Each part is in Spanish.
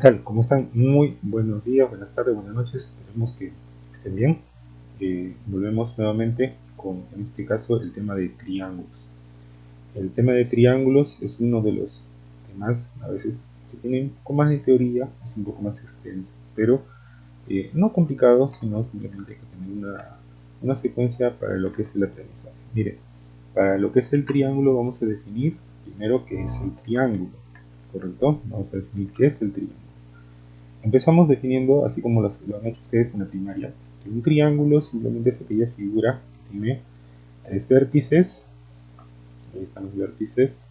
tal? ¿Cómo están? Muy buenos días, buenas tardes, buenas noches. Esperemos que estén bien. Volvemos nuevamente con, en este caso, el tema de triángulos. El tema de triángulos es uno de los temas, a veces, que tienen un poco más de teoría, es un poco más extenso, pero no complicado, sino simplemente hay que tener una secuencia para lo que es el aprendizaje. Mire, para lo que es el triángulo vamos a definir primero qué es el triángulo, ¿correcto? Vamos a definir qué es el triángulo. Empezamos definiendo, así como lo han hecho ustedes en la primaria, que un triángulo simplemente es aquella figura que tiene tres vértices. Ahí están los vértices.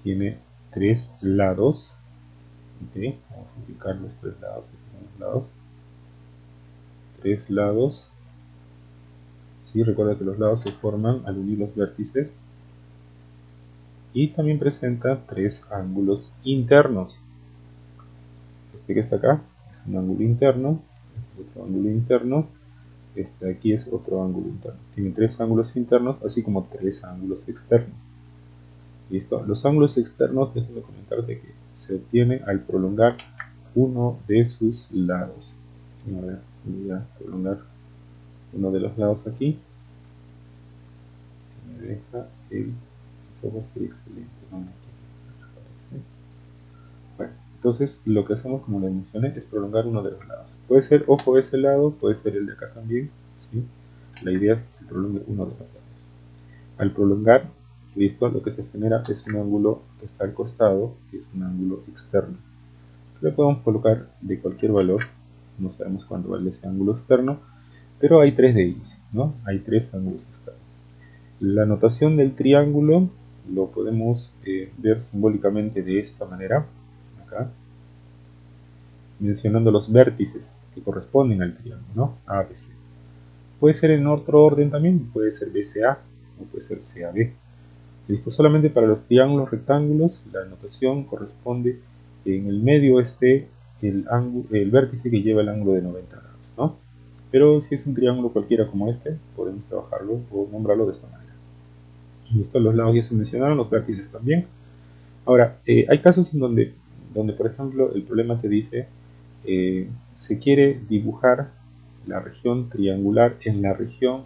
Tiene tres lados. ¿Okay? Vamos a ubicar los tres lados. Estos son los lados. Tres lados. ¿Sí? Recuerda que los lados se forman al unir los vértices. Y también presenta tres ángulos internos. Este que está acá es un ángulo interno. Este es otro ángulo interno. Este de aquí es otro ángulo interno. Tiene tres ángulos internos, así como tres ángulos externos. ¿Listo? Los ángulos externos, déjenme comentarte que se obtiene al prolongar uno de sus lados. A ver, voy a prolongar uno de los lados aquí. Si me deja eso va a ser excelente. No me parece. Bueno, entonces lo que hacemos, como les mencioné, es prolongar uno de los lados. Puede ser, ojo, ese lado, puede ser el de acá también. ¿Sí? La idea es que se prolongue uno de los lados. Al prolongar, listo, lo que se genera es un ángulo que está al costado, que es un ángulo externo. Le podemos colocar de cualquier valor, no sabemos cuánto vale ese ángulo externo, pero hay tres de ellos, ¿no? Hay tres ángulos externos. La notación del triángulo lo podemos ver simbólicamente de esta manera, acá, mencionando los vértices que corresponden al triángulo, ¿no? ABC. Puede ser en otro orden también, puede ser BCA o puede ser CAB. Listo, solamente para los triángulos rectángulos la notación corresponde que en el medio esté el vértice que lleva el ángulo de 90 grados, ¿no? Pero si es un triángulo cualquiera como este, podemos trabajarlo o nombrarlo de esta manera. Listo, los lados ya se mencionaron, los vértices también. Ahora, hay casos en donde, por ejemplo, el problema te dice se quiere dibujar la región triangular en la región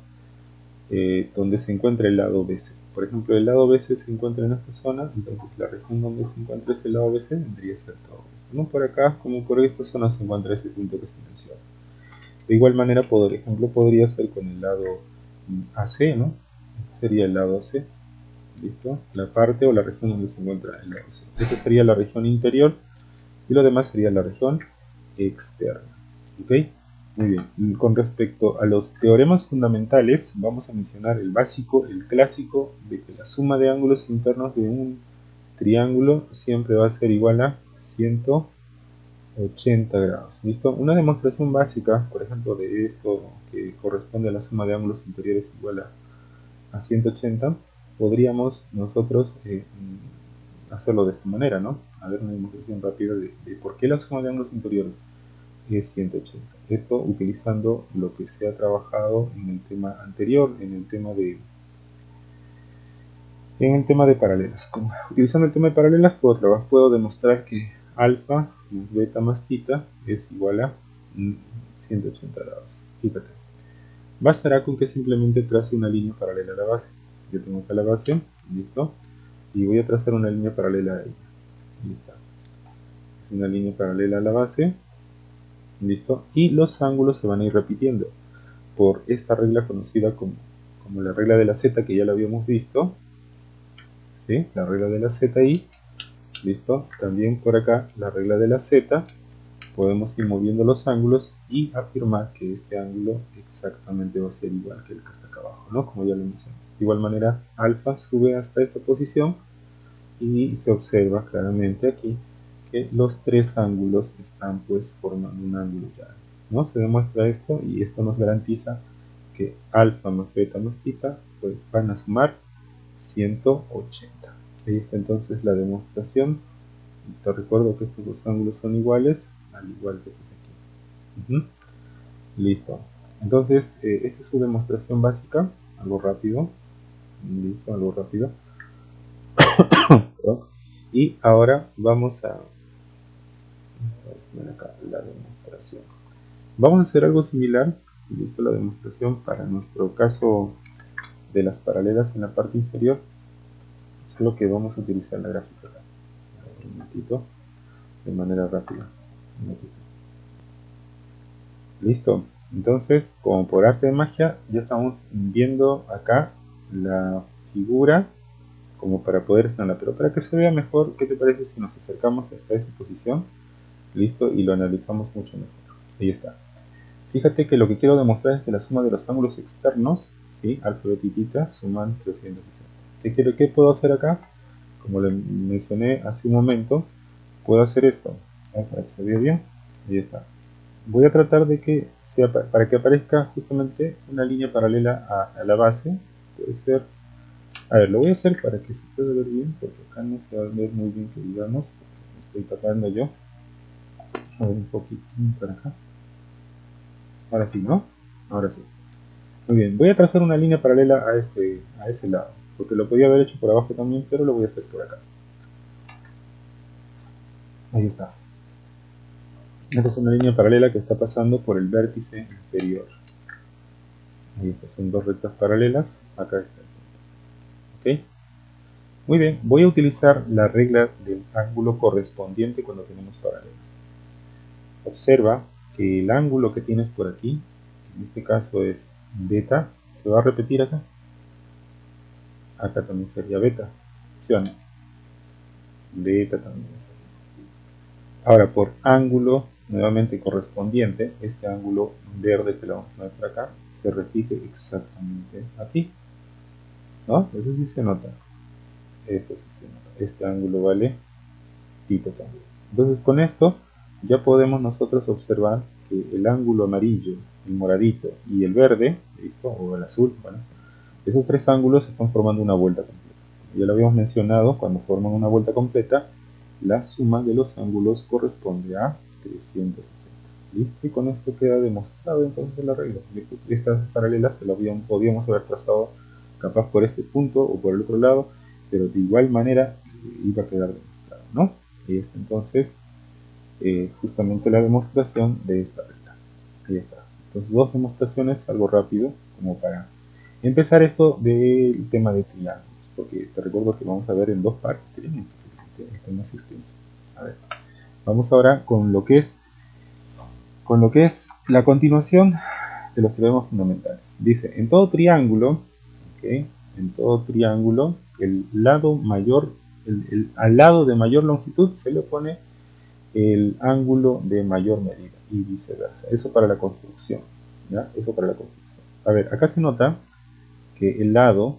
donde se encuentra el lado BC. Por ejemplo, el lado BC se encuentra en esta zona, entonces la región donde se encuentra ese lado BC vendría a ser todo esto. No por acá, como por esta zona se encuentra ese punto que se menciona. De igual manera, por ejemplo, podría ser con el lado AC, ¿no? Este sería el lado AC, ¿listo? La parte o la región donde se encuentra el lado AC. Esta sería la región interior y lo demás sería la región externa, ¿ok? Muy bien, con respecto a los teoremas fundamentales, vamos a mencionar el básico, el clásico, de que la suma de ángulos internos de un triángulo siempre va a ser igual a 180 grados. ¿Listo? Una demostración básica, por ejemplo, de esto que corresponde a la suma de ángulos interiores igual a 180, podríamos nosotros hacerlo de esta manera, ¿no? A ver una demostración rápida de por qué la suma de ángulos interiores es 180. Esto utilizando lo que se ha trabajado en el tema anterior, en el tema de paralelas. Utilizando el tema de paralelas puedo demostrar que alfa más beta más tita es igual a 180 grados. Fíjate. Bastará con que simplemente trace una línea paralela a la base. Yo tengo acá la base, listo, y voy a trazar una línea paralela a ella. Listo. Es una línea paralela a la base. ¿Listo? Y los ángulos se van a ir repitiendo por esta regla conocida como la regla de la z, que ya la habíamos visto, ¿sí? La regla de la z y, ¿listo? También por acá la regla de la z, podemos ir moviendo los ángulos y afirmar que este ángulo exactamente va a ser igual que el que está acá abajo, ¿no? Como ya lo mencioné. De igual manera, alfa sube hasta esta posición y se observa claramente aquí que los tres ángulos están pues formando un ángulo ya, ¿no? Se demuestra esto y esto nos garantiza que alfa más beta más tita pues van a sumar 180. Ahí está entonces la demostración. Te recuerdo que estos dos ángulos son iguales, al igual que estos aquí. Listo. Entonces, esta es su demostración básica, algo rápido. Listo, algo rápido. Y ahora vamos a Ven acá, la demostración. Vamos a hacer algo similar, listo, la demostración para nuestro caso de las paralelas en la parte inferior, solo que vamos a utilizar la gráfica acá. Un momentito, de manera rápida. Un momentito. Listo, entonces como por arte de magia ya estamos viendo acá la figura como para poder estarla, pero para que se vea mejor, ¿qué te parece si nos acercamos hasta esa posición? Listo, y lo analizamos mucho mejor. Ahí está. Fíjate que lo que quiero demostrar es que la suma de los ángulos externos, ¿sí? Alfa, beta y tita, suman 360. ¿Qué puedo hacer acá? Como lo mencioné hace un momento, puedo hacer esto. Para que se vea bien. Ahí está. Voy a tratar de que sea para que aparezca justamente una línea paralela a la base. Puede ser. A ver, lo voy a hacer para que se pueda ver bien, porque acá no se va a ver muy bien que digamos, porque me estoy tapando yo. A ver, un poquitín para acá. Ahora sí, ¿no? Ahora sí. Muy bien, voy a trazar una línea paralela a ese lado, porque lo podía haber hecho por abajo también, pero lo voy a hacer por acá. Ahí está. Esta es una línea paralela que está pasando por el vértice inferior. Ahí está, son dos rectas paralelas. Acá está. ¿Ok? Muy bien, voy a utilizar la regla del ángulo correspondiente cuando tenemos paralelas. Observa que el ángulo que tienes por aquí, en este caso es beta, se va a repetir acá. Acá también sería beta. ¿Sí o no? Beta también sería. Ahora, por ángulo nuevamente correspondiente, este ángulo verde que lo vamos a poner por acá, se repite exactamente aquí. ¿No? Eso sí se nota. Esto sí se nota. Este ángulo vale tita también. Entonces, con esto ya podemos nosotros observar que el ángulo amarillo, el moradito y el verde, ¿listo? O el azul, bueno, esos tres ángulos están formando una vuelta completa. Ya lo habíamos mencionado, cuando forman una vuelta completa, la suma de los ángulos corresponde a 360. ¿Listo? Y con esto queda demostrado entonces la regla. Estas paralelas se las podíamos haber trazado capaz por este punto o por el otro lado, pero de igual manera iba a quedar demostrado, ¿no? Y es entonces justamente la demostración de esta regla. Ahí está. Entonces, dos demostraciones, algo rápido, como para empezar esto del tema de triángulos, porque te recuerdo que vamos a ver en dos partes, el tema es extenso. A ver, vamos ahora con lo que es la continuación de los teoremas fundamentales. Dice, en todo triángulo, ¿okay? En todo triángulo, el lado mayor, al lado de mayor longitud se le pone el ángulo de mayor medida y viceversa. Eso para la construcción, ¿ya? Eso para la construcción. A ver, acá se nota que el lado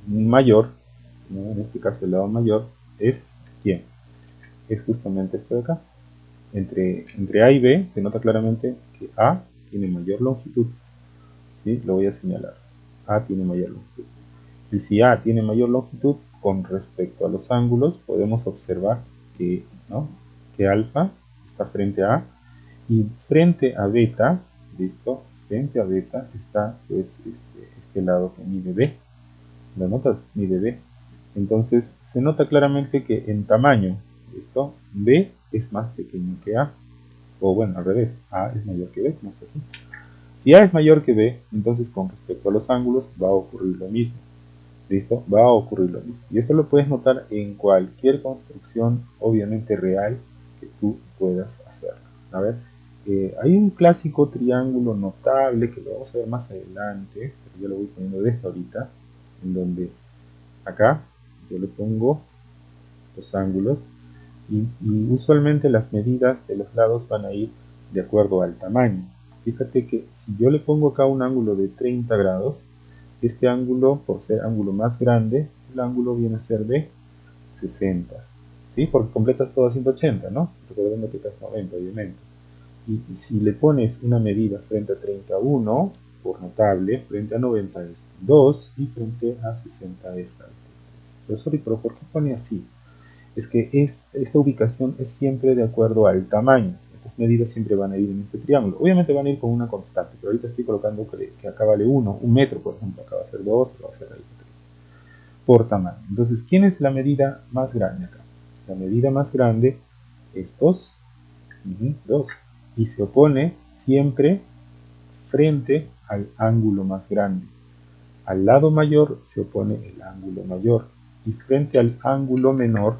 mayor, ¿no? En este caso el lado mayor, es ¿quién? Es justamente este de acá. Entre A y B se nota claramente que A tiene mayor longitud, ¿sí? Lo voy a señalar. A tiene mayor longitud. Y si A tiene mayor longitud, con respecto a los ángulos, podemos observar que, ¿no? que alfa está frente a A y frente a beta, ¿listo? Frente a beta está pues este lado que mide B. ¿Lo notas? Mide B. Entonces se nota claramente que en tamaño, ¿listo? B es más pequeño que A. O bueno, al revés, A es mayor que B, como está aquí. Si A es mayor que B, entonces con respecto a los ángulos va a ocurrir lo mismo. ¿Listo? Va a ocurrir lo mismo. Y eso lo puedes notar en cualquier construcción, obviamente real, que tú puedas hacer. A ver, hay un clásico triángulo notable que lo vamos a ver más adelante, pero yo lo voy poniendo desde ahorita, en donde acá yo le pongo los ángulos y usualmente las medidas de los lados van a ir de acuerdo al tamaño. Fíjate que si yo le pongo acá un ángulo de 30 grados, este ángulo, por ser ángulo más grande, el ángulo viene a ser de 60. ¿Sí? Porque completas todo a 180, ¿no? Recordando que estás 90, obviamente. Y si le pones una medida frente a 31, por notable, frente a 90 es 2 y frente a 60 es 3. Pero ¿por qué pone así? Es que esta ubicación es siempre de acuerdo al tamaño. Estas medidas siempre van a ir en este triángulo. Obviamente van a ir con una constante, pero ahorita estoy colocando que acá vale 1, un metro, por ejemplo, acá va a ser 2, acá va a ser 3, por tamaño. Entonces, ¿quién es la medida más grande acá? La medida más grande es 2, 2. Y se opone siempre frente al ángulo más grande. Al lado mayor se opone el ángulo mayor. Y frente al ángulo menor,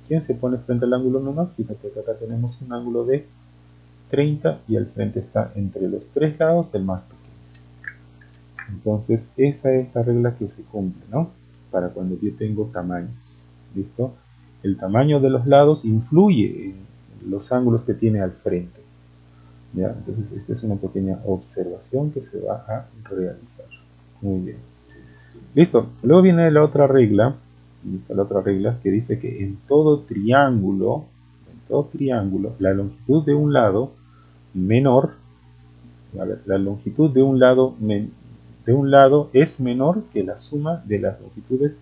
¿quién se pone frente al ángulo menor? Fíjate que acá tenemos un ángulo de 30 y al frente está entre los tres lados el más pequeño. Entonces esa es la regla que se cumple, ¿no? Para cuando yo tengo tamaños. ¿Listo? El tamaño de los lados influye en los ángulos que tiene al frente. ¿Ya? Entonces esta es una pequeña observación que se va a realizar. Muy bien. Listo. Luego viene la otra regla. ¿Listo? La otra regla que dice que en todo triángulo, la longitud de un lado menor, a ver, la longitud de un lado es menor que la suma de las longitudes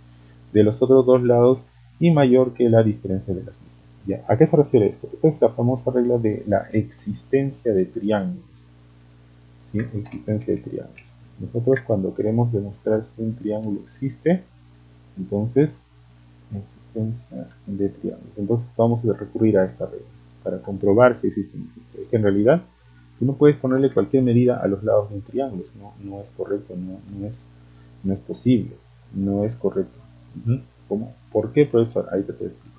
de los otros dos lados y mayor que la diferencia de las mismas. ¿Ya? ¿A qué se refiere esto? Esta es la famosa regla de la existencia de triángulos. ¿Sí? Existencia de triángulos. Nosotros cuando queremos demostrar si un triángulo existe, entonces, existencia de triángulos. Entonces vamos a recurrir a esta regla para comprobar si existe o no existe. Es que en realidad tú no puedes ponerle cualquier medida a los lados de un triángulo, no es correcto, no es posible, no es correcto. ¿Cómo? ¿Por qué, profesor? Ahorita te lo explico.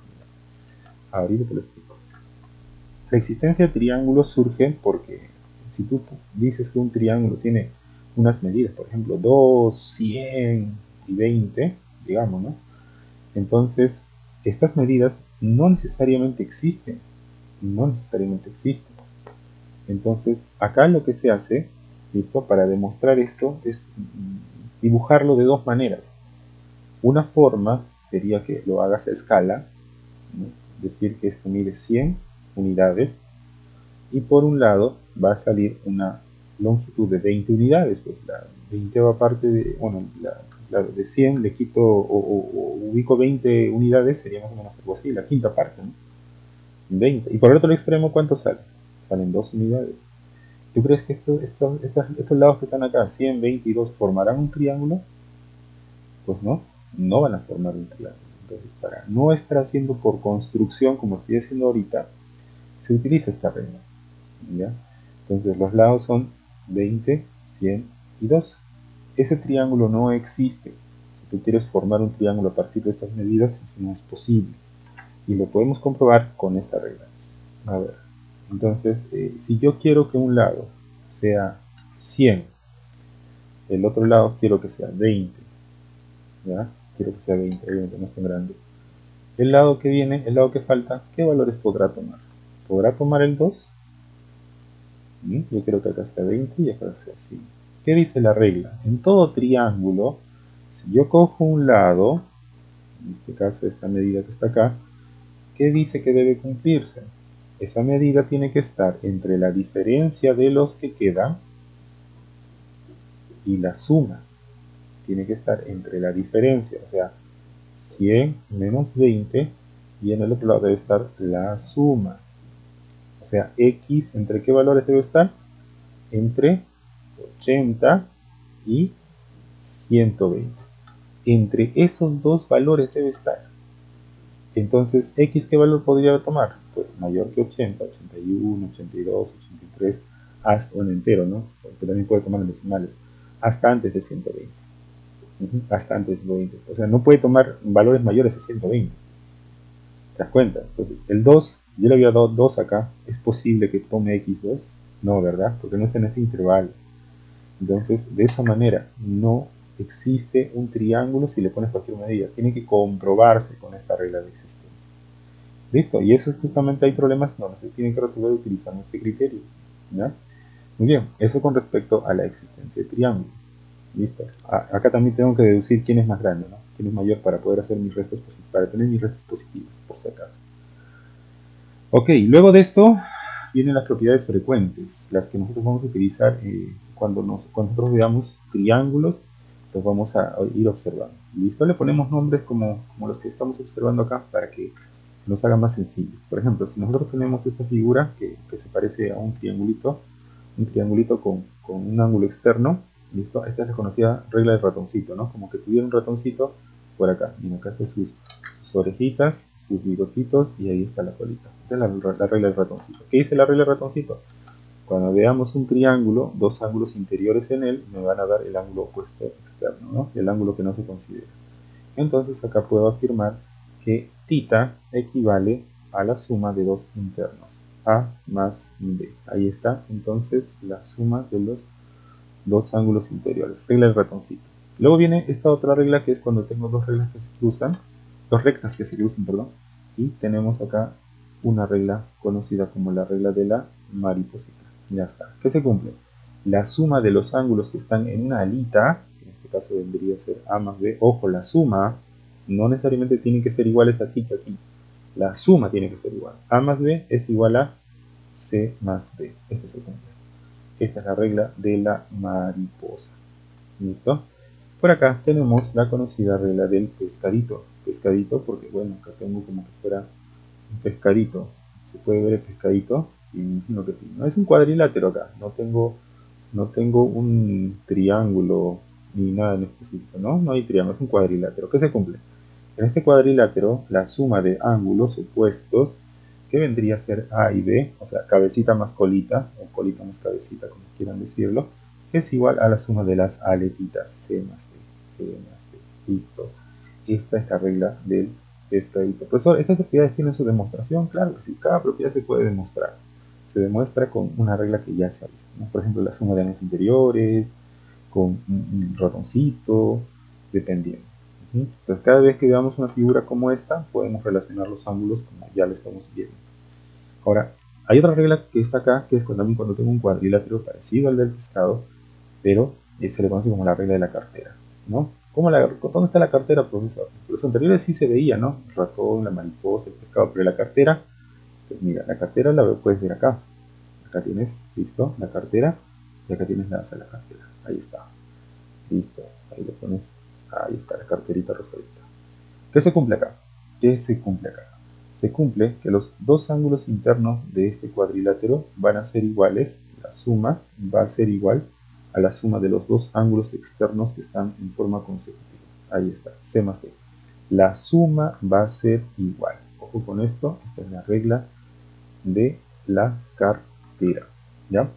Ahorita te lo explico. La existencia de triángulos surge porque si tú dices que un triángulo tiene unas medidas, por ejemplo, 2, 100 y 20, digamos, ¿no? Entonces, estas medidas no necesariamente existen. No necesariamente existen. Entonces, acá lo que se hace, ¿listo? Para demostrar esto es dibujarlo de dos maneras. Una forma sería que lo hagas a escala, ¿no? Decir que esto mide 100 unidades y por un lado va a salir una longitud de 20 unidades, pues la 20ª parte de, bueno, la de 100 le quito o ubico 20 unidades, sería más o menos algo así, la quinta parte, ¿no? 20. Y por el otro extremo, ¿cuánto sale? Salen 2 unidades. ¿Tú crees que estos lados que están acá, 100, 20 y 2, formarán un triángulo? Pues no van a formar un triángulo. Entonces, para no estar haciendo por construcción, como estoy haciendo ahorita, se utiliza esta regla. ¿Ya? Entonces, los lados son 20, 100 y 2. Ese triángulo no existe. Si tú quieres formar un triángulo a partir de estas medidas, no es posible. Y lo podemos comprobar con esta regla. A ver, entonces, si yo quiero que un lado sea 100, el otro lado quiero que sea 20, ¿ya? Quiero que sea 20, obviamente no es tan grande. El lado que viene, el lado que falta, ¿qué valores podrá tomar? ¿Podrá tomar el 2? Yo quiero que acá sea 20 y acá sea 100. ¿Qué dice la regla? En todo triángulo, si yo cojo un lado, en este caso esta medida que está acá, ¿qué dice que debe cumplirse? Esa medida tiene que estar entre la diferencia de los que quedan y la suma. Tiene que estar entre la diferencia, o sea, 100 menos 20, y en el otro lado debe estar la suma. O sea, x, ¿entre qué valores debe estar? Entre 80 y 120. Entre esos dos valores debe estar. Entonces, x, ¿qué valor podría tomar? Pues mayor que 80, 81, 82, 83, hasta un entero, ¿no? Porque también puede tomar en decimales, hasta antes de 120. Hasta antes de 120. O sea, no puede tomar valores mayores de 120. ¿Te das cuenta? Entonces, el 2, yo le había dado 2 acá. ¿Es posible que tome x2? No, ¿verdad? Porque no está en ese intervalo. Entonces, de esa manera, no existe un triángulo si le pones cualquier medida. Tiene que comprobarse con esta regla de existencia. Listo, y eso es justamente hay problemas donde se tienen que resolver utilizando este criterio. ¿Ya? Muy bien, eso con respecto a la existencia de triángulos. Listo. Acá también tengo que deducir quién es más grande, ¿no? Quién es mayor para poder hacer mis restas positivas, para tener mis restas positivas, por si acaso. Ok, luego de esto vienen las propiedades frecuentes, las que nosotros vamos a utilizar cuando nosotros veamos triángulos, los vamos a ir observando. Listo, le ponemos nombres como los que estamos observando acá para que se nos haga más sencillo. Por ejemplo, si nosotros tenemos esta figura que se parece a un triangulito con un ángulo externo, listo, esta es la conocida regla del ratoncito, ¿no? Como que tuviera un ratoncito por acá. Mira, acá están sus orejitas, sus bigotitos y ahí está la colita. Esta es la regla del ratoncito. ¿Qué dice la regla del ratoncito? Cuando veamos un triángulo, dos ángulos interiores en él me van a dar el ángulo opuesto externo, ¿no? El ángulo que no se considera. Entonces acá puedo afirmar que θ equivale a la suma de dos internos, A más B. Ahí está entonces la suma de los dos ángulos interiores, regla del ratoncito. Luego viene esta otra regla que es cuando tengo dos reglas que se cruzan, dos rectas que se cruzan, perdón, y tenemos acá una regla conocida como la regla de la mariposita. Ya está. ¿Qué se cumple? La suma de los ángulos que están en una alita, que en este caso vendría a ser A más B, ojo, la suma no necesariamente tienen que ser iguales aquí que aquí. La suma tiene que ser igual. A más B es igual a C más D. Este se cumple. Esta es la regla de la mariposa. ¿Listo? Por acá tenemos la conocida regla del pescadito. Pescadito porque, bueno, acá tengo como que fuera un pescadito. ¿Se puede ver el pescadito? Sí, imagino que sí. No es un cuadrilátero acá. No tengo un triángulo ni nada en específico, ¿no? No hay triángulo, es un cuadrilátero. ¿Qué se cumple? En este cuadrilátero, la suma de ángulos opuestos, que vendría a ser A y B, o sea, cabecita más colita, o colita más cabecita, como quieran decirlo, es igual a la suma de las aletitas C más D, C más D. Listo. Esta es la regla del pescadito. Profesor, ¿estas propiedades tienen su demostración? Claro que sí, cada propiedad se puede demostrar. Se demuestra con una regla que ya se ha visto, ¿no? Por ejemplo, la suma de ángulos interiores, con un ratoncito, dependiendo. Entonces, cada vez que veamos una figura como esta, podemos relacionar los ángulos como ya lo estamos viendo. Ahora, hay otra regla que está acá, que es cuando tengo un cuadrilátero parecido al del pescado, pero se le conoce como la regla de la cartera, ¿no? ¿Dónde está la cartera, profesor? En los anteriores sí se veía, ¿no? El ratón, la mariposa, el pescado, pero la cartera, pues mira, la cartera la puedes ver acá. Acá tienes, listo, la cartera, y acá tienes la asa de la cartera. Ahí está. Listo, ahí lo pones. Ahí está la carterita rosadita. ¿Qué se cumple acá? ¿Qué se cumple acá? Se cumple que los dos ángulos internos de este cuadrilátero van a ser iguales, la suma va a ser igual a la suma de los dos ángulos externos que están en forma consecutiva. Ahí está, C más D. La suma va a ser igual. Ojo con esto, esta es la regla de la cartera. ¿Ya?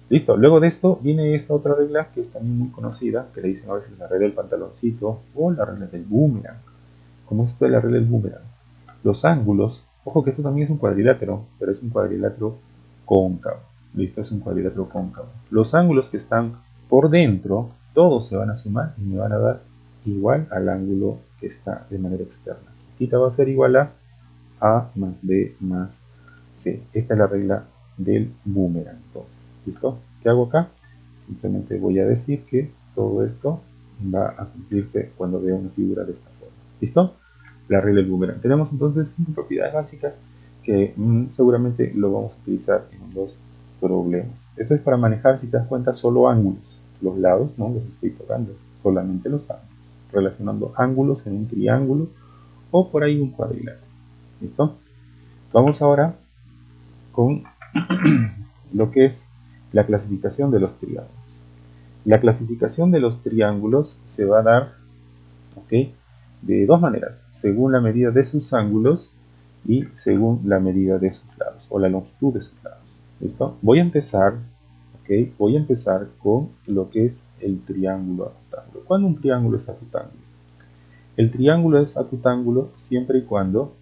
Listo, luego de esto viene esta otra regla que es también muy conocida, que le dicen a veces la regla del pantaloncito o la regla del boomerang. ¿Cómo es esto de la regla del boomerang? Los ángulos, ojo que esto también es un cuadrilátero, pero es un cuadrilátero cóncavo. Listo, es un cuadrilátero cóncavo. Los ángulos que están por dentro, todos se van a sumar y me van a dar igual al ángulo que está de manera externa. Θ va a ser igual a A más B más C. Esta es la regla del boomerang. Entonces, ¿listo? ¿Qué hago acá? Simplemente voy a decir que todo esto va a cumplirse cuando vea una figura de esta forma. ¿Listo? La regla del boomerang. Tenemos entonces 5 propiedades básicas que seguramente lo vamos a utilizar en los problemas. Esto es para manejar, si te das cuenta, solo ángulos. Los lados no los estoy tocando, solamente los ángulos. Relacionando ángulos en un triángulo o por ahí un cuadrilátero. ¿Listo? Vamos ahora con lo que es la clasificación de los triángulos. La clasificación de los triángulos se va a dar, ¿ok?, de dos maneras, según la medida de sus ángulos y según la medida de sus lados, o la longitud de sus lados. ¿Listo? Voy a empezar, ¿ok? Voy a empezar con lo que es el triángulo acutángulo. ¿Cuándo un triángulo es acutángulo? El triángulo es acutángulo siempre y cuando,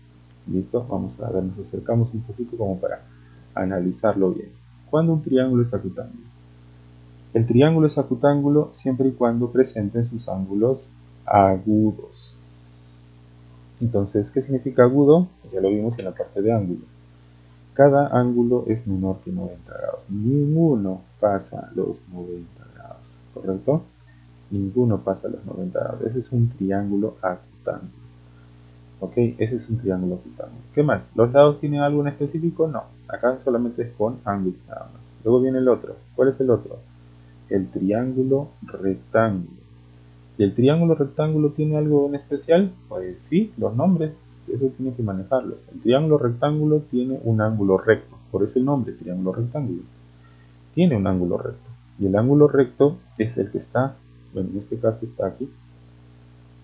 ¿listo? Vamos a ver, nos acercamos un poquito como para analizarlo bien. ¿Cuándo un triángulo es acutángulo? El triángulo es acutángulo siempre y cuando presenten sus ángulos agudos. Entonces, ¿qué significa agudo? Ya lo vimos en la parte de ángulo. Cada ángulo es menor que 90 grados. Ninguno pasa los 90 grados, ¿correcto? Ninguno pasa los 90 grados. Ese es un triángulo acutángulo. ¿Ok? Ese es un triángulo acutángulo. ¿Qué más? ¿Los lados tienen algo en específico? No. Acá solamente es con ángulo nada más. Luego viene el otro. ¿Cuál es el otro? El triángulo rectángulo. ¿Y el triángulo rectángulo tiene algo en especial? Pues sí, los nombres, eso tiene que manejarlos. El triángulo rectángulo tiene un ángulo recto, por eso el nombre, triángulo rectángulo. Tiene un ángulo recto. Y el ángulo recto es el que está, bueno, en este caso está aquí.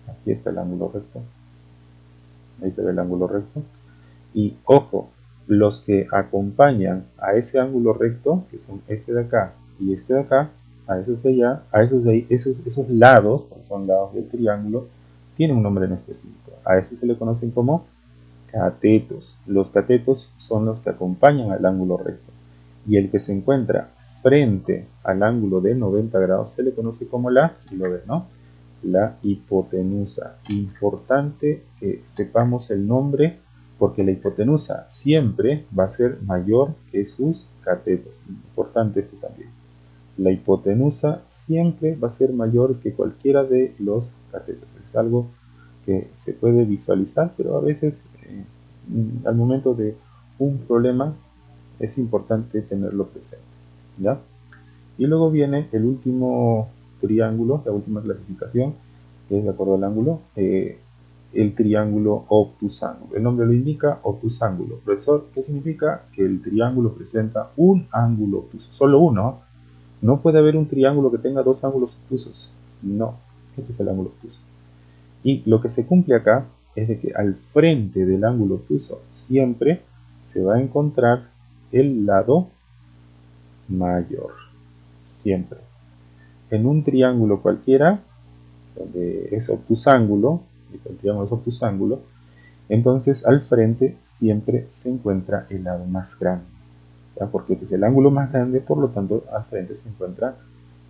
Aquí está el ángulo recto. ahí se ve el ángulo recto. Y ojo, los que acompañan a ese ángulo recto, que son este de acá y este de acá, a esos de allá, a esos de ahí, esos lados, porque son lados del triángulo, tienen un nombre en específico. A esos se le conocen como catetos. Los catetos son los que acompañan al ángulo recto. Y el que se encuentra frente al ángulo de 90 grados se le conoce como la, y lo ves, ¿no? La hipotenusa. Importante que sepamos el nombre porque la hipotenusa siempre va a ser mayor que sus catetos. Importante esto también. La hipotenusa siempre va a ser mayor que cualquiera de los catetos. Es algo que se puede visualizar, pero a veces al momento de un problema es importante tenerlo presente, ¿ya? Y luego viene el último triángulo, la última clasificación, que es de acuerdo al ángulo, el triángulo obtusángulo. El nombre lo indica, obtusángulo. Profesor, ¿qué significa? Que el triángulo presenta un ángulo obtuso, solo uno. No puede haber un triángulo que tenga dos ángulos obtusos. No, este es el ángulo obtuso. Y lo que se cumple acá es de que al frente del ángulo obtuso siempre se va a encontrar el lado mayor. Siempre. En un triángulo cualquiera, donde es obtusángulo, el triángulo es obtusángulo, entonces al frente siempre se encuentra el lado más grande. ¿Ya? Porque este es el ángulo más grande, por lo tanto al frente se encuentra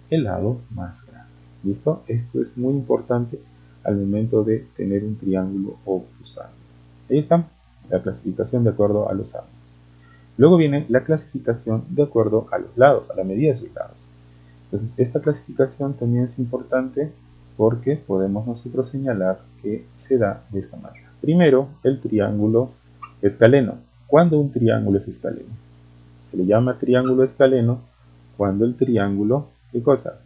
el lado más grande. ¿Listo? Esto es muy importante al momento de tener un triángulo obtusángulo. Ahí está la clasificación de acuerdo a los ángulos. Luego viene la clasificación de acuerdo a los lados, a la medida de sus lados. Entonces, esta clasificación también es importante porque podemos nosotros señalar que se da de esta manera. Primero, el triángulo escaleno. ¿Cuándo un triángulo es escaleno? Se le llama triángulo escaleno cuando el triángulo, ¿qué cosa?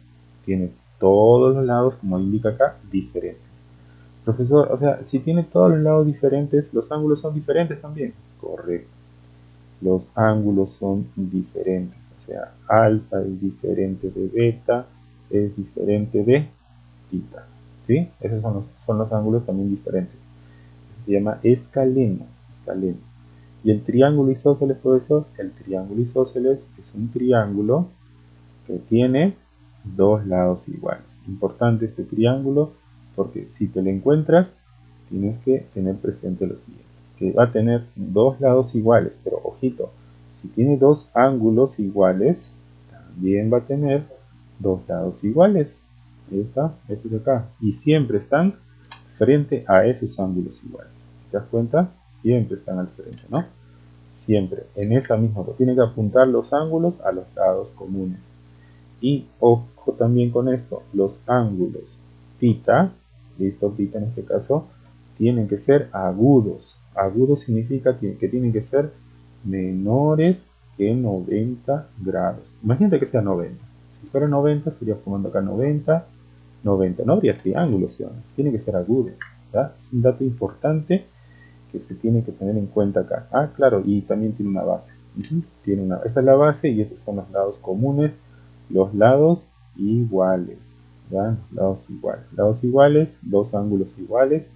Tiene todos los lados, como indica acá, diferentes. Profesor, o sea, si tiene todos los lados diferentes, ¿los ángulos son diferentes también? Correcto. Los ángulos son diferentes. O sea, alfa es diferente de beta, es diferente de tita. ¿Sí? Esos son los ángulos también diferentes. Eso se llama escaleno. Escaleno. ¿Y el triángulo isósceles, profesor? El triángulo isósceles es un triángulo que tiene dos lados iguales. Importante este triángulo porque si te lo encuentras, tienes que tener presente lo siguiente. Que va a tener dos lados iguales, pero ojito, si tiene dos ángulos iguales, también va a tener dos lados iguales. Ahí está, este de acá. Y siempre están frente a esos ángulos iguales. ¿Te das cuenta? Siempre están al frente, ¿no? Siempre, en esa misma, tiene que apuntar los ángulos a los lados comunes. Y ojo también con esto, los ángulos θ, listo, θ en este caso, tienen que ser agudos. Agudos significa que tienen que ser menores que 90 grados. Imagínate que sea 90. Si fuera 90, sería formando acá 90, 90. No habría triángulos, ¿sí? Tiene que ser agudos. ¿Ya? Es un dato importante que se tiene que tener en cuenta acá. Ah, claro, y también tiene una base. Esta es la base y estos son los lados comunes, los lados iguales. ¿Ya? Lados iguales, dos ángulos iguales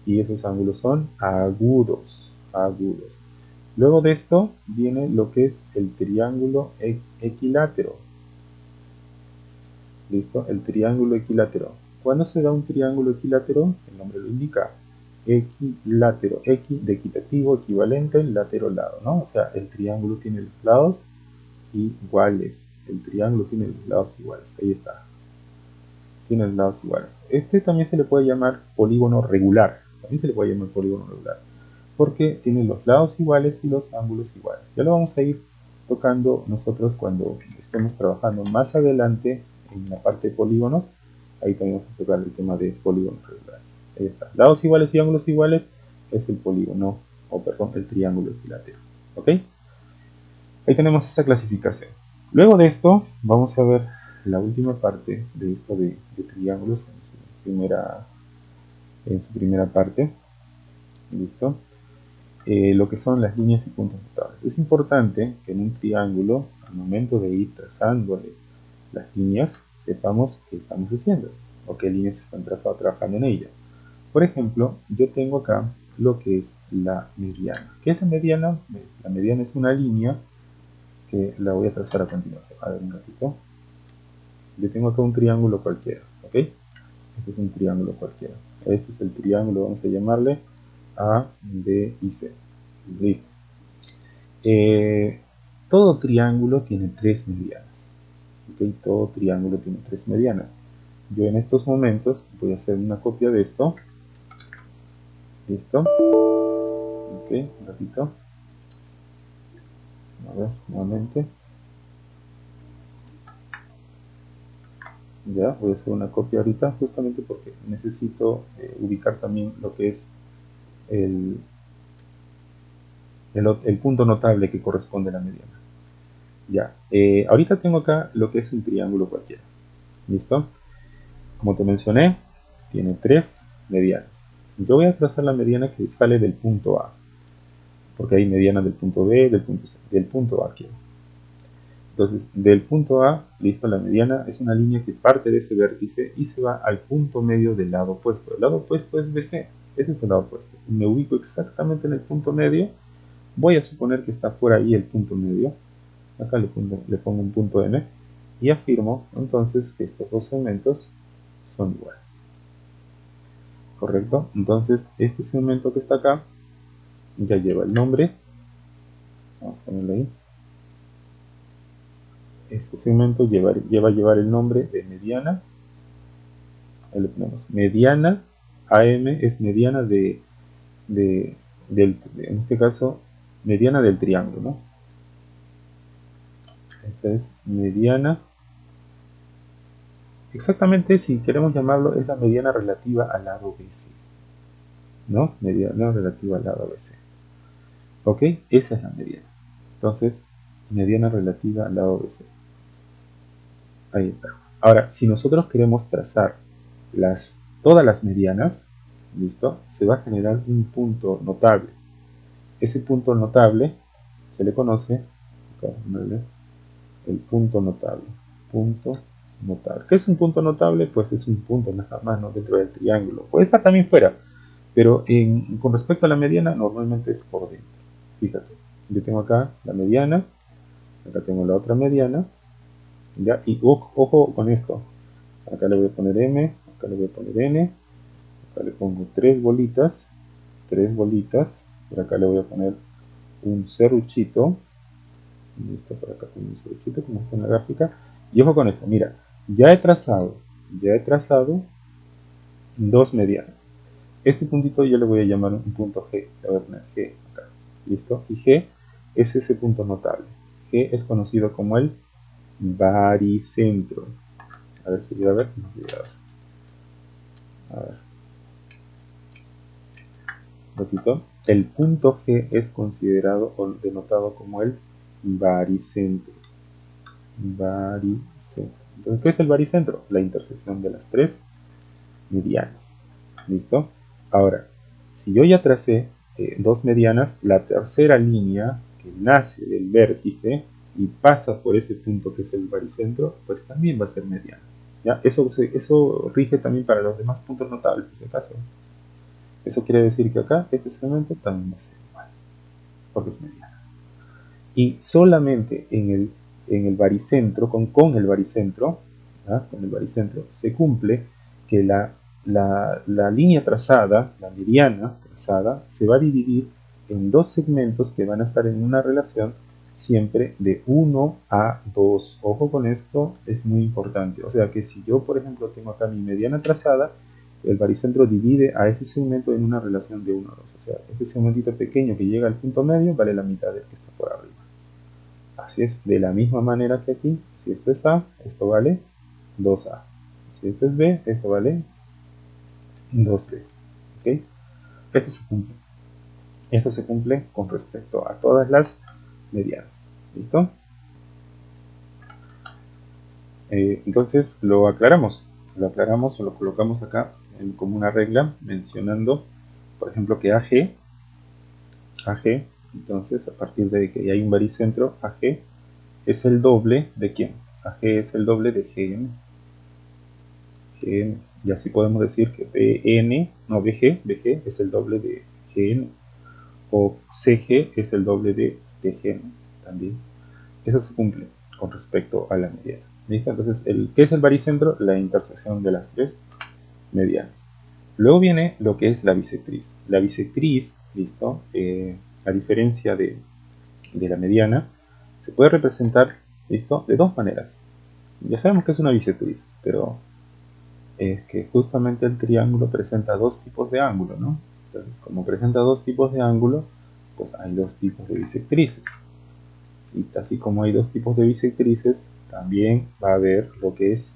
y esos ángulos son agudos. Agudos. Luego de esto viene lo que es el triángulo equilátero. ¿Listo? El triángulo equilátero. ¿Cuándo se da un triángulo equilátero? El nombre lo indica. Equilátero, equi de equitativo, equivalente, látero, lado, ¿no? O sea, el triángulo tiene los lados iguales. El triángulo tiene los lados iguales. Ahí está. Tiene los lados iguales. Este también se le puede llamar polígono regular. También se le puede llamar polígono regular. Porque tiene los lados iguales y los ángulos iguales. Ya lo vamos a ir tocando nosotros cuando estemos trabajando más adelante en la parte de polígonos. Ahí también vamos a tocar el tema de polígonos regulares. Ahí está. Lados iguales y ángulos iguales es el polígono, o perdón, el triángulo equilátero. ¿Ok? Ahí tenemos esta clasificación. Luego de esto, vamos a ver la última parte de esto de triángulos en su primera parte. ¿Listo? Lo que son las líneas y puntos notables. Es importante que en un triángulo, al momento de ir trazándole las líneas, sepamos qué estamos haciendo o qué líneas están trabajando en ella. Por ejemplo, yo tengo acá lo que es la mediana. ¿Qué es la mediana? La mediana es una línea que la voy a trazar a continuación. A ver, un ratito. Yo tengo acá un triángulo cualquiera, ¿ok? Este es un triángulo cualquiera. Este es el triángulo, vamos a llamarle A, B y C. Listo. Todo triángulo tiene tres medianas. ¿Ok? Todo triángulo tiene tres medianas. Yo en estos momentos voy a hacer una copia de esto. Listo. Ok, un ratito. A ver, nuevamente. Ya, voy a hacer una copia ahorita justamente porque necesito ubicar también lo que es el punto notable que corresponde a la mediana. Ya, ahorita tengo acá lo que es un triángulo cualquiera. ¿Listo? Como te mencioné, tiene tres medianas. Yo voy a trazar la mediana que sale del punto A, porque hay mediana del punto B, del punto C, del punto A quiero. Entonces, del punto A, listo, la mediana es una línea que parte de ese vértice y se va al punto medio del lado opuesto. El lado opuesto es BC, ese es el lado opuesto. Me ubico exactamente en el punto medio. Voy a suponer que está por ahí el punto medio. Acá le pongo un punto M y afirmo entonces que estos dos segmentos son iguales. ¿Correcto? Entonces este segmento que está acá ya lleva el nombre. Vamos a ponerlo ahí. Este segmento lleva a llevar el nombre de mediana. Ahí le ponemos mediana. AM es mediana en este caso, mediana del triángulo, ¿no? Esta es mediana. Exactamente, si queremos llamarlo, es la mediana relativa al lado BC. ¿No? Mediana relativa al lado BC. ¿Ok? Esa es la mediana. Entonces, mediana relativa al lado BC. Ahí está. Ahora, si nosotros queremos trazar todas las medianas, ¿listo? Se va a generar un punto notable. Ese punto notable se le conoce, el punto notable. Punto notable. ¿Qué es un punto notable? Pues es un punto nada más, ¿no? Dentro del triángulo. Puede estar también fuera, pero con respecto a la mediana, normalmente es por dentro. Fíjate, yo tengo acá la mediana, acá tengo la otra mediana, ¿ya? Y ojo con esto. Acá le voy a poner M, acá le voy a poner N, acá le pongo tres bolitas, por acá le voy a poner un serruchito, listo, por acá pongo un serruchito como está en la gráfica, y ojo con esto, mira, ya he trazado dos medianas. Este puntito yo le voy a llamar un punto G, le voy a poner G acá, listo, y G es ese punto notable. G es conocido como el baricentro. A ver si llega a ver, no llega a ver. A ver. Repito, el punto G es considerado o denotado como el baricentro. Baricentro. Entonces, ¿qué es el baricentro? La intersección de las tres medianas. ¿Listo? Ahora, si yo ya tracé dos medianas, la tercera línea que nace del vértice y pasa por ese punto que es el baricentro, pues también va a ser mediana. ¿Ya? Eso rige también para los demás puntos notables, en este caso. Eso quiere decir que acá este segmento también va a ser igual, porque es mediana. Y solamente en el baricentro, con el baricentro, ¿ya? Con el baricentro, se cumple que la línea trazada, la mediana trazada, se va a dividir en dos segmentos que van a estar en una relación siempre de 1 a 2. Ojo con esto, es muy importante. O sea que si yo, por ejemplo, tengo acá mi mediana trazada, el baricentro divide a ese segmento en una relación de 1 a 2. O sea, este segmentito pequeño que llega al punto medio vale la mitad del que está por arriba. Así es, de la misma manera que aquí, si esto es A, esto vale 2A. Si esto es B, esto vale 2B. ¿Okay? Esto se cumple. Esto se cumple con respecto a todas las medianas. ¿Listo? Entonces lo aclaramos o lo colocamos acá como una regla mencionando, por ejemplo, que AG, entonces a partir de que hay un baricentro, AG es el doble de ¿quién? AG es el doble de GM. Y así podemos decir que BG es el doble de GN. O CG es el doble de TGN también. Eso se cumple con respecto a la mediana. ¿Listo? Entonces, ¿qué es el baricentro? La intersección de las tres medianas. Luego viene lo que es la bisectriz. La bisectriz, ¿listo? A diferencia de la mediana, se puede representar, ¿listo? De dos maneras. Ya sabemos que es una bisectriz, pero es que justamente el triángulo presenta dos tipos de ángulo, ¿no? Entonces, como presenta dos tipos de ángulo, pues hay dos tipos de bisectrices. Y así como hay dos tipos de bisectrices, también va a haber lo que es,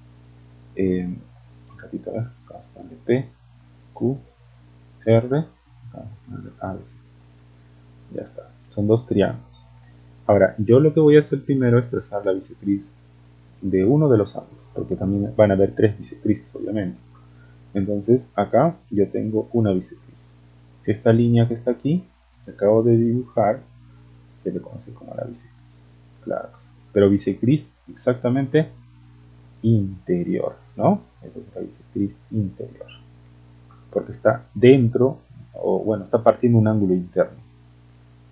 un ratito, a ver, vamos a ponerle P, Q, R, vamos a ponerle ABC. Ya está, son dos triángulos. Ahora, yo lo que voy a hacer primero es trazar la bisectriz de uno de los ángulos, porque también van a haber tres bisectrices, obviamente. Entonces, acá yo tengo una bisectriz. Esta línea que está aquí, que acabo de dibujar, se le conoce como la bisectriz. Claro, pero bisectriz exactamente interior, ¿no? Esta es la bisectriz interior, porque está dentro, o bueno, está partiendo un ángulo interno.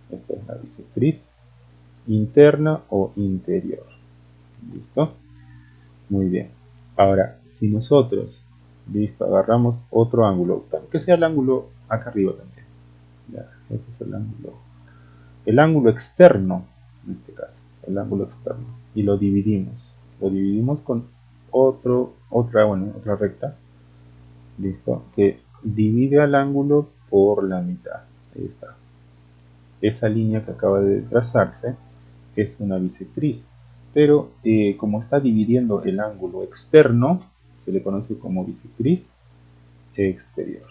Esta es la bisectriz interna o interior. ¿Listo? Muy bien. Ahora, si nosotros, listo, agarramos otro ángulo, que sea el ángulo acá arriba también. Ya, este es el ángulo externo, en este caso, el ángulo externo, y lo dividimos con otra recta, listo, que divide al ángulo por la mitad. Ahí está. Esa línea que acaba de trazarse es una bisectriz, pero como está dividiendo el ángulo externo, se le conoce como bisectriz exterior.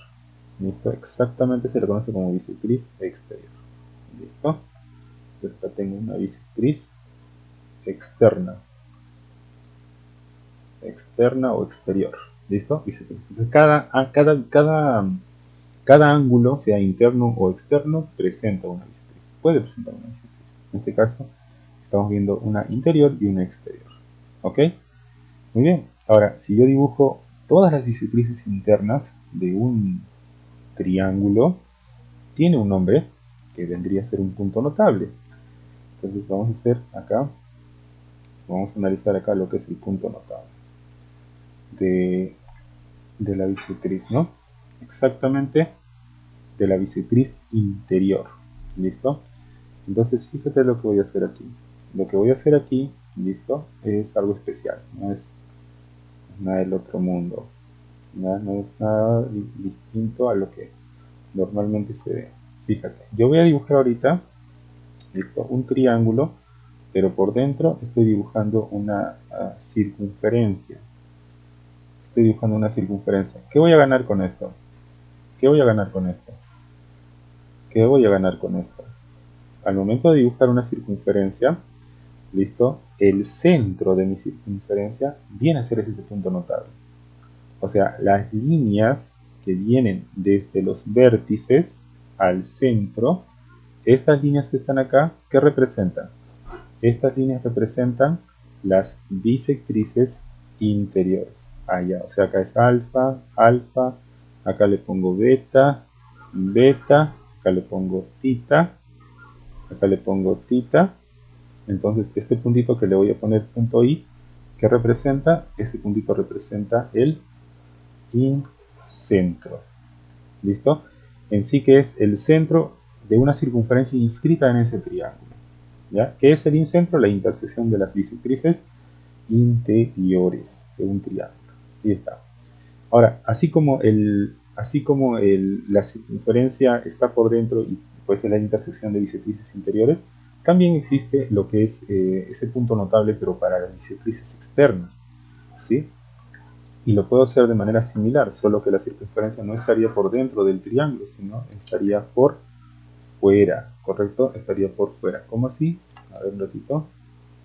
¿Listo? Exactamente se le conoce como bisectriz exterior. ¿Listo? Entonces acá tengo una bisectriz externa o exterior. ¿Listo? Bisectriz. Entonces cada ángulo, sea interno o externo, presenta una bisectriz. Puede presentar una bisectriz. En este caso, estamos viendo una interior y una exterior. ¿Ok? Muy bien. Ahora, si yo dibujo todas las bisectrices internas de un triángulo, tiene un nombre que vendría a ser un punto notable. Entonces vamos a hacer acá, vamos a analizar acá lo que es el punto notable de la bisectriz, ¿no? Exactamente de la bisectriz interior. ¿Listo? Entonces fíjate lo que voy a hacer aquí. Lo que voy a hacer aquí, ¿listo? Es algo especial, no es nada del otro mundo. No es nada distinto a lo que normalmente se ve. Fíjate, yo voy a dibujar ahorita, ¿listo? Un triángulo, pero por dentro estoy dibujando una circunferencia. Estoy dibujando una circunferencia. ¿Qué voy a ganar con esto? ¿Qué voy a ganar con esto? ¿Qué voy a ganar con esto? Al momento de dibujar una circunferencia, ¿listo? El centro de mi circunferencia viene a ser ese punto notable. O sea, las líneas que vienen desde los vértices al centro, estas líneas que están acá, ¿qué representan? Estas líneas representan las bisectrices interiores. Allá, o sea, acá es alfa, alfa, acá le pongo beta, beta, acá le pongo tita, acá le pongo tita. Entonces, este puntito que le voy a poner punto I, ¿qué representa? Este puntito representa el incentro. ¿Listo? En sí que es el centro de una circunferencia inscrita en ese triángulo. ¿Ya? ¿Qué es el incentro? La intersección de las bisectrices interiores de un triángulo. Ahí está. Ahora, así como la circunferencia está por dentro y pues es la intersección de bisectrices interiores, también existe lo que es ese punto notable, pero para las bisectrices externas. ¿Sí? Y lo puedo hacer de manera similar, solo que la circunferencia no estaría por dentro del triángulo, sino estaría por fuera, ¿correcto? Estaría por fuera. ¿Cómo así? A ver un ratito.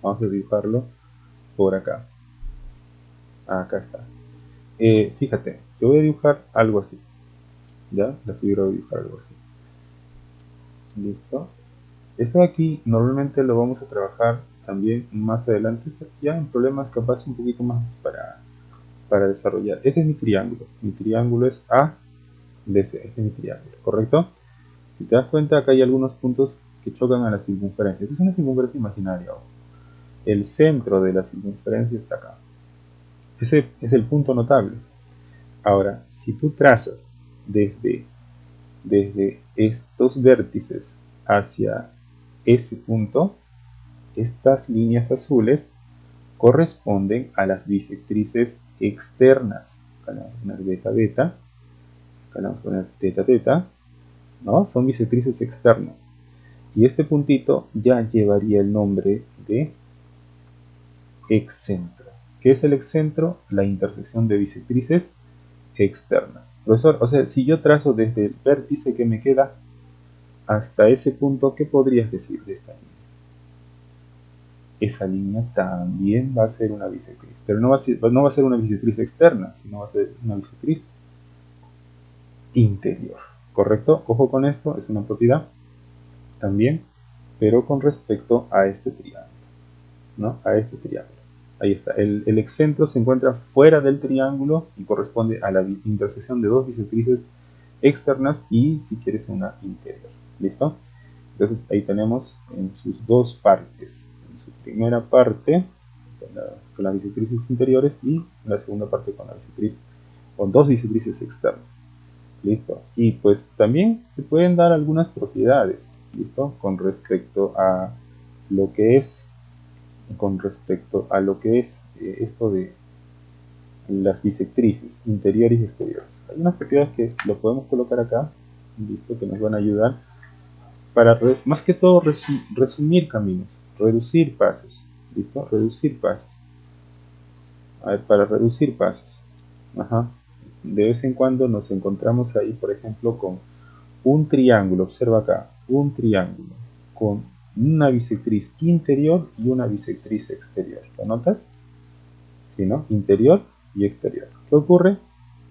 Vamos a dibujarlo por acá. Acá está. Fíjate, yo voy a dibujar algo así. ¿Ya? La figura voy a dibujar algo así. ¿Listo? Esto de aquí normalmente lo vamos a trabajar también más adelante, ya en problemas capaz un poquito más para desarrollar. Este es mi triángulo. Mi triángulo es ABC. Este es mi triángulo, ¿correcto? Si te das cuenta, acá hay algunos puntos que chocan a la circunferencia. Esta es una circunferencia imaginaria. El centro de la circunferencia está acá. Ese es el punto notable. Ahora, si tú trazas desde estos vértices hacia ese punto, estas líneas azules corresponden a las bisectrices externas. Acá le vamos a poner beta, beta. Acá le vamos a poner teta, teta. ¿No? Son bisectrices externas. Y este puntito ya llevaría el nombre de excentro. ¿Qué es el excentro? La intersección de bisectrices externas. Profesor, o sea, si yo trazo desde el vértice que me queda hasta ese punto, ¿qué podrías decir de esta línea? Esa línea también va a ser una bisectriz, pero no va a ser una bisectriz externa, sino va a ser una bisectriz interior. ¿Correcto? Ojo con esto, es una propiedad también, pero con respecto a este triángulo, ¿no? A este triángulo. Ahí está, el excentro se encuentra fuera del triángulo y corresponde a la intersección de dos bisectrices externas y, si quieres, una interior. ¿Listo? Entonces ahí tenemos en sus dos partes. En su primera parte con las bisectrices interiores y en la segunda parte con la bisectriz, con dos bisectrices externas. ¿Listo? Y pues también se pueden dar algunas propiedades, ¿listo? Con respecto a lo que es esto de las bisectrices interiores y exteriores. Hay unas propiedades que lo podemos colocar acá, ¿listo? Que nos van a ayudar para, más que todo, resumir caminos, reducir pasos, ¿listo? Reducir pasos. A ver, para reducir pasos. Ajá. De vez en cuando nos encontramos ahí, por ejemplo, con un triángulo, observa acá, un triángulo con una bisectriz interior y una bisectriz exterior. ¿Lo notas? ¿Sí, no? Interior y exterior. ¿Qué ocurre?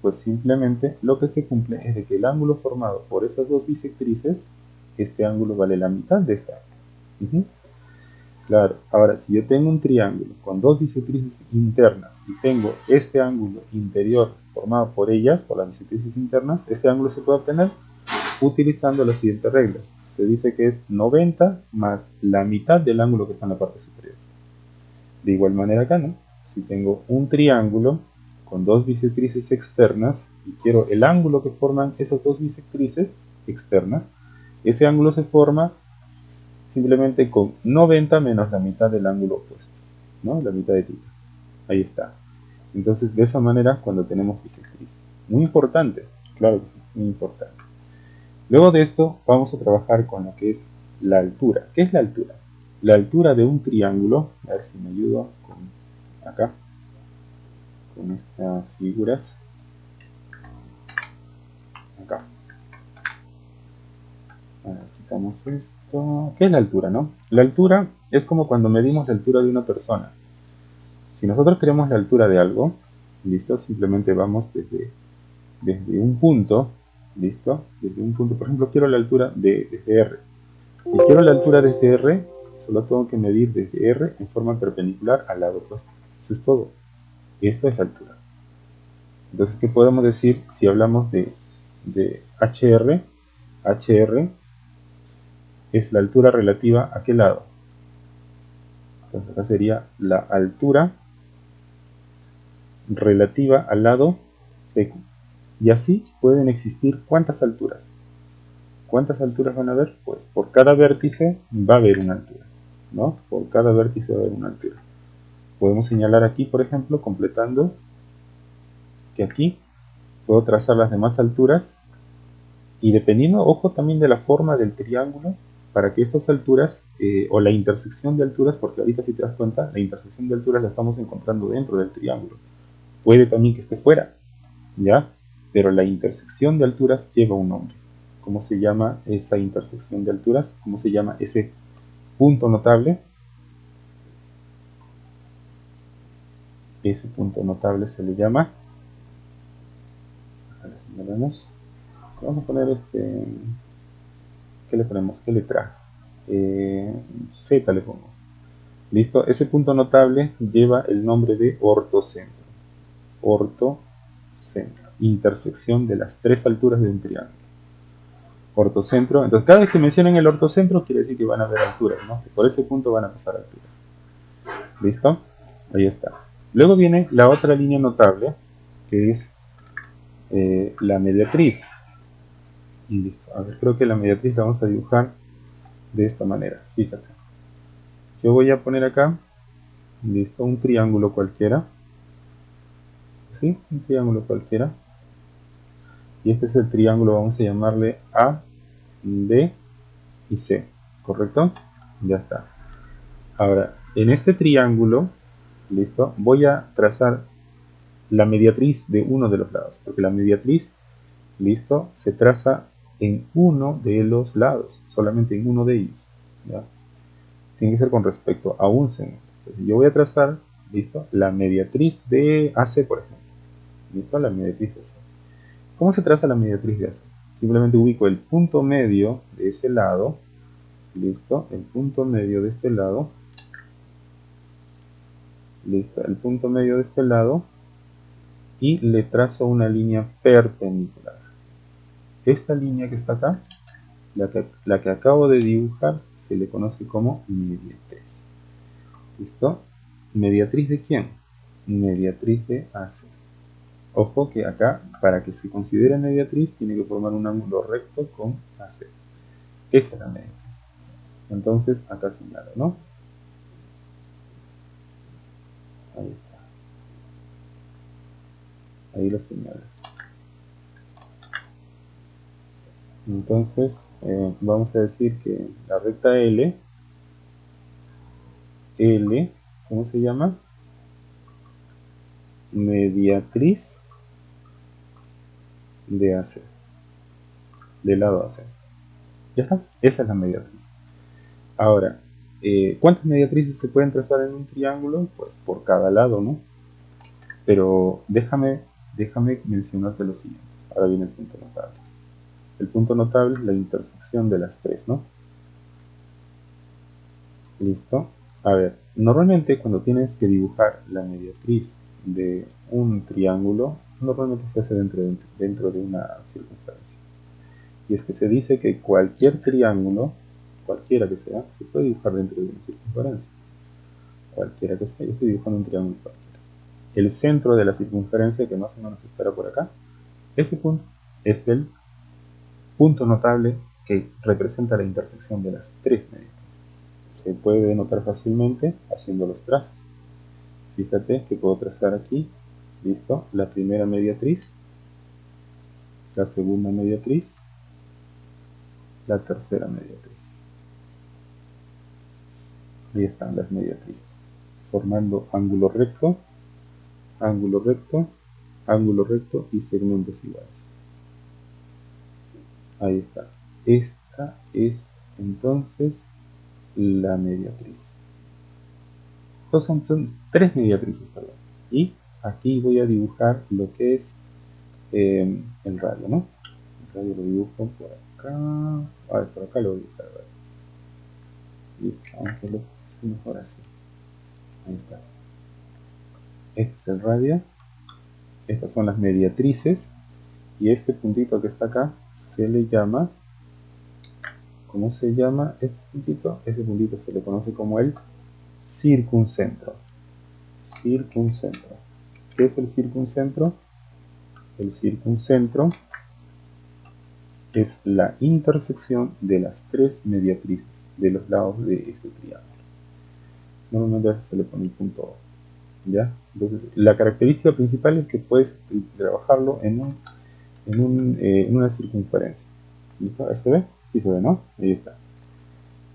Pues simplemente lo que se cumple es de que el ángulo formado por esas dos bisectrices, este ángulo vale la mitad de este ángulo. Claro, ahora si yo tengo un triángulo con dos bisectrices internas y tengo este ángulo interior formado por ellas, por las bisectrices internas, ese ángulo se puede obtener utilizando la siguiente regla. Se dice que es 90 más la mitad del ángulo que está en la parte superior. De igual manera acá, ¿no? Si tengo un triángulo con dos bisectrices externas y quiero el ángulo que forman esas dos bisectrices externas, ese ángulo se forma simplemente con 90 menos la mitad del ángulo opuesto, ¿no? La mitad de θ. Ahí está. Entonces, de esa manera, cuando tenemos bisectrices. Muy importante, claro que sí, muy importante. Luego de esto, vamos a trabajar con lo que es la altura. ¿Qué es la altura? La altura de un triángulo, a ver si me ayudo con acá, con estas figuras. Acá. Quitamos esto. ¿Qué es la altura, no? La altura es como cuando medimos la altura de una persona. Si nosotros queremos la altura de algo, ¿listo? Simplemente vamos desde un punto, ¿listo? Desde un punto, por ejemplo, quiero la altura desde R. Si quiero la altura desde R, solo tengo que medir desde R en forma perpendicular al lado opuesto. Eso es todo. Esa es la altura. Entonces, ¿qué podemos decir si hablamos de HR? HR es la altura relativa a qué lado. Entonces acá sería la altura relativa al lado PQ. Y así pueden existir ¿cuántas alturas? ¿Cuántas alturas van a haber? Pues por cada vértice va a haber una altura, ¿no? Por cada vértice va a haber una altura. Podemos señalar aquí, por ejemplo, completando que aquí puedo trazar las demás alturas y dependiendo, ojo, también de la forma del triángulo, para que estas alturas, o la intersección de alturas, porque ahorita si te das cuenta, la intersección de alturas la estamos encontrando dentro del triángulo. Puede también que esté fuera, ¿ya? Pero la intersección de alturas lleva un nombre. ¿Cómo se llama esa intersección de alturas? ¿Cómo se llama ese punto notable? Ese punto notable se le llama, a ver si lo vemos. Vamos a poner ¿qué le ponemos? ¿Qué letra? Z le pongo. ¿Listo? Ese punto notable lleva el nombre de ortocentro. Ortocentro. Intersección de las tres alturas de un triángulo. ortocentro. Entonces cada vez que mencionen el ortocentro quiere decir que van a haber alturas, ¿no? Que por ese punto van a pasar alturas. ¿Listo? Ahí está. Luego viene la otra línea notable, que es la mediatriz. Y listo. A ver, creo que la mediatriz la vamos a dibujar de esta manera. Fíjate. Yo voy a poner acá, listo, un triángulo cualquiera. ¿Sí? Un triángulo cualquiera. Y este es el triángulo, vamos a llamarle A, B y C. ¿Correcto? Ya está. Ahora, en este triángulo, listo, voy a trazar la mediatriz de uno de los lados. Porque la mediatriz, listo, se traza en uno de los lados. Solamente en uno de ellos. ¿Ya? Tiene que ser con respecto a un segmento. Entonces, yo voy a trazar, listo, la mediatriz de AC, por ejemplo. Listo, la mediatriz de AC. ¿Cómo se traza la mediatriz de AC? Simplemente ubico el punto medio de ese lado. Listo, el punto medio de este lado. Listo, el punto medio de este lado. Y le trazo una línea perpendicular. Esta línea que está acá, la que acabo de dibujar, se le conoce como mediatriz. ¿Listo? ¿Mediatriz de quién? Mediatriz de AC. Ojo que acá, para que se considere mediatriz, tiene que formar un ángulo recto con AC. Esa es la mediatriz. Entonces, acá señalo, ¿no? Ahí está. Ahí lo señalo. Entonces, vamos a decir que la recta L, ¿cómo se llama? Mediatriz de AC, del lado AC. Ya está, esa es la mediatriz. Ahora, ¿cuántas mediatrices se pueden trazar en un triángulo? Pues por cada lado, ¿no? Pero déjame mencionarte lo siguiente. Ahora viene el punto notable. El punto notable es la intersección de las tres, ¿no? Listo. A ver, normalmente cuando tienes que dibujar la mediatriz de un triángulo, normalmente se hace dentro de una circunferencia. Y es que se dice que cualquier triángulo, cualquiera que sea, se puede dibujar dentro de una circunferencia. Cualquiera que sea, yo estoy dibujando un triángulo cualquiera. El centro de la circunferencia, que más o menos estará por acá, ese punto es el punto notable que representa la intersección de las tres mediatrices. Se puede denotar fácilmente haciendo los trazos. Fíjate que puedo trazar aquí, listo, la primera mediatriz, la segunda mediatriz, la tercera mediatriz. Ahí están las mediatrices, formando ángulo recto, ángulo recto, ángulo recto y segmentos iguales. Ahí está. Esta es entonces la mediatriz. Estos son tres mediatrices, perdón. Y aquí voy a dibujar lo que es el radio, ¿no? El radio lo dibujo por acá. A ver, por acá lo voy a dibujar. Listo, aunque lo hace mejor así. Ahí está. Este es el radio. Estas son las mediatrices. Y este puntito que está acá se le llama, ¿cómo se llama este puntito? Ese puntito se le conoce como el circuncentro. Circuncentro. ¿Qué es el circuncentro? El circuncentro es la intersección de las tres mediatrices de los lados de este triángulo. Normalmente a veces se le pone el punto O, ¿ya? Entonces, la característica principal es que puedes trabajarlo en una circunferencia. ¿Listo? ¿Ahí se ve? Sí se ve, ¿no? Ahí está.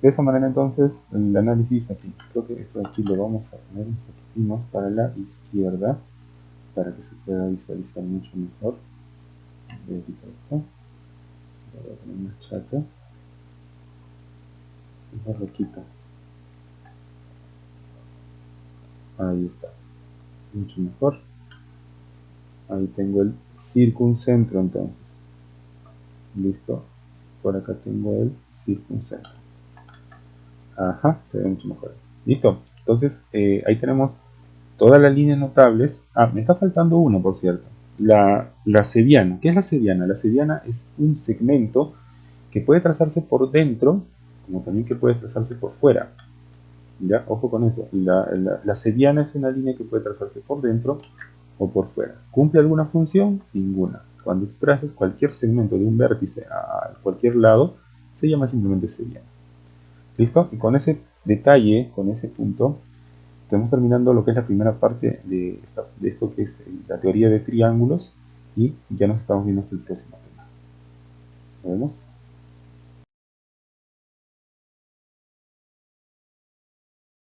De esa manera entonces el análisis aquí, creo que esto aquí lo vamos a poner un poquitín más para la izquierda para que se pueda visualizar mucho mejor. Voy a quitar esto, voy a poner más chato, mejor lo quito. Ahí está, mucho mejor. Ahí tengo el circuncentro entonces. Listo, por acá tengo el circuncentro. Ajá, se ve mucho mejor. Listo, entonces ahí tenemos todas las líneas notables. Ah, me está faltando uno, por cierto. La seriana. ¿Qué es la seriana? La seriana es un segmento que puede trazarse por dentro, como también que puede trazarse por fuera. ¿Ya? Ojo con eso. La seriana es una línea que puede trazarse por dentro o por fuera. ¿Cumple alguna función? Ninguna. Cuando traces cualquier segmento de un vértice a cualquier lado, se llama simplemente seriana. ¿Listo? Y con ese detalle, con ese punto, estamos terminando lo que es la primera parte de esto que es la teoría de triángulos, y ya nos estamos viendo hasta el próximo tema. Nos vemos.